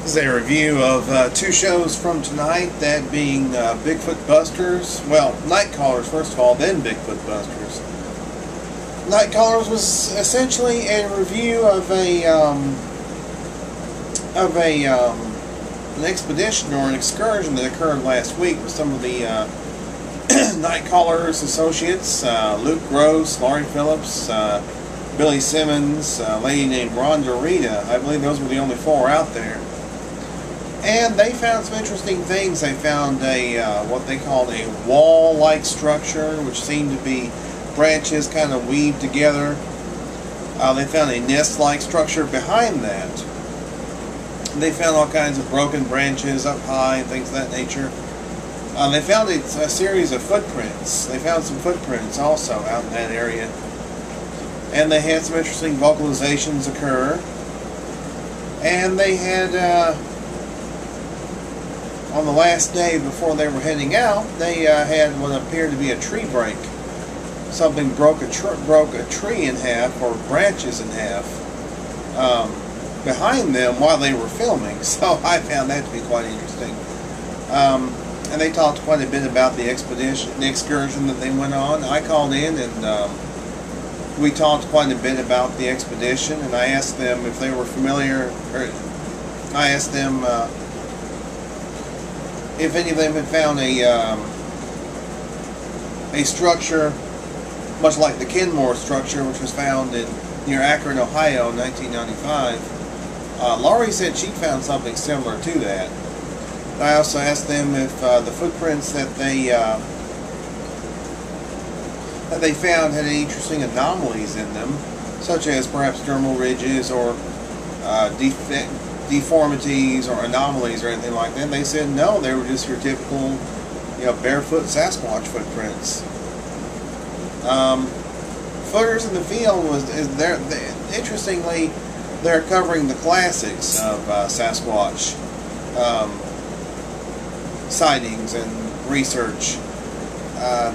This is a review of two shows from tonight, that being Bigfoot Busters. Well, Night Callers first of all, then Bigfoot Busters. Night Callers was essentially a review of an expedition or an excursion that occurred last week with some of the Night Callers associates, Luke Gross, Laurie Phillips, Billy Simmons, a lady named Rhonda Rita. I believe those were the only four out there. And they found some interesting things. They found a what they called a wall-like structure, which seemed to be branches kind of weaved together. They found a nest-like structure behind that. They found all kinds of broken branches up high and things of that nature. They found a series of footprints. They found some footprints also out in that area. And they had some interesting vocalizations occur. And they had, on the last day before they were heading out, they had what appeared to be a tree break. Something broke a tree in half, or branches in half, behind them while they were filming. So I found that to be quite interesting. And they talked quite a bit about the excursion that they went on. I called in and we talked quite a bit about the expedition, and I asked them if they were familiar, or I asked them if any of them had found a structure much like the Kenmore structure, which was found near Akron, Ohio in 1995. Laurie said she'd found something similar to that. I also asked them if the footprints that they found had any interesting anomalies in them, such as perhaps dermal ridges or deformities or anomalies or anything like that. And they said no, they were just your typical, barefoot Sasquatch footprints. Footers in the Field interestingly, they're covering the classics of Sasquatch sightings and research.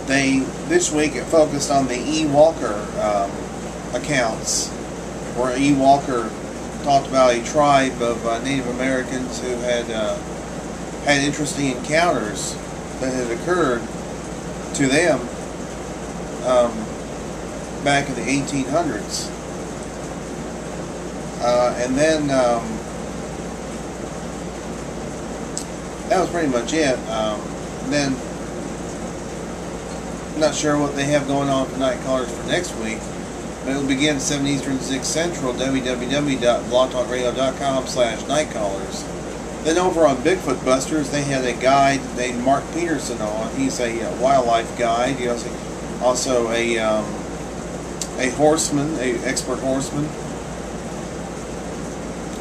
This week it focused on the E. Walker accounts, where E. Walker talked about a tribe of Native Americans who had interesting encounters that had occurred to them back in the 1800s. And then that was pretty much it. Then I'm not sure what they have going on for Night Callers for next week, but it'll begin at 7 Eastern, 6 Central, www.blogtalkradio.com/nightcallers. Then over on Bigfoot Busters, they had a guide named Mark Peterson on. He's a wildlife guide. He also a horseman, an expert horseman,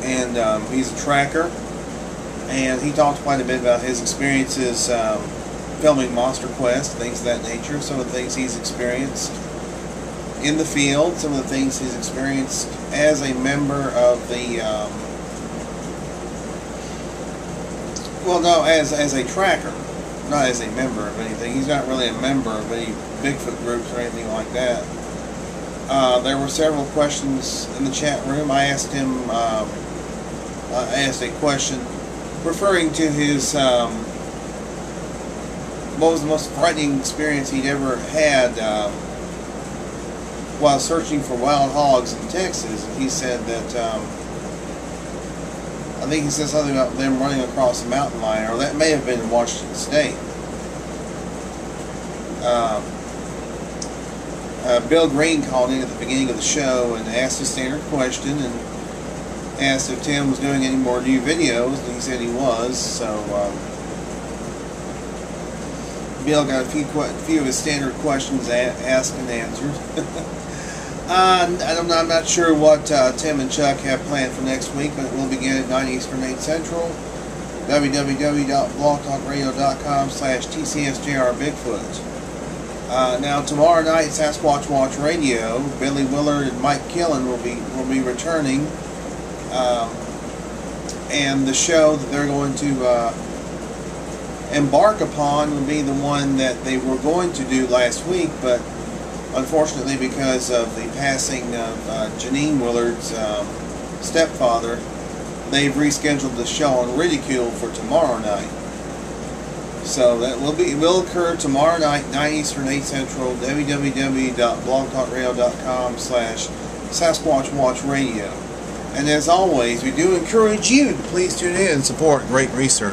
and he's a tracker. And he talked quite a bit about his experiences filming Monster Quest, things of that nature, some of the things he's experienced in the field, some of the things he's experienced as a member of the, as a tracker, not as a member of anything. He's not really a member of any Bigfoot groups or anything like that. There were several questions in the chat room. I asked him, I asked a question referring to his, what was the most frightening experience he'd ever had while searching for wild hogs in Texas. And he said that, I think he said something about them running across a mountain lion, or that may have been in Washington State. Bill Green called in at the beginning of the show and asked a standard question and asked if Tim was doing any more new videos, and he said he was. So Bill got a few of his standard questions asked and answered. I'm not sure what Tim and Chuck have planned for next week, but it will begin at 9 Eastern, 8 Central. www.blogtalkradio.com/TCSJRBigfoot. Now tomorrow night, Sasquatch Watch Radio, Billy Willard and Mike Killen will be returning, and the show that they're going to embark upon will be the one that they were going to do last week, but unfortunately, because of the passing of Janine Willard's stepfather, they've rescheduled the show on Ridicule for tomorrow night. So that will occur tomorrow night, 9 Eastern, 8 Central, www.blogtalkradio.com/SasquatchWatchRadio. And as always, we do encourage you to please tune in and support great research.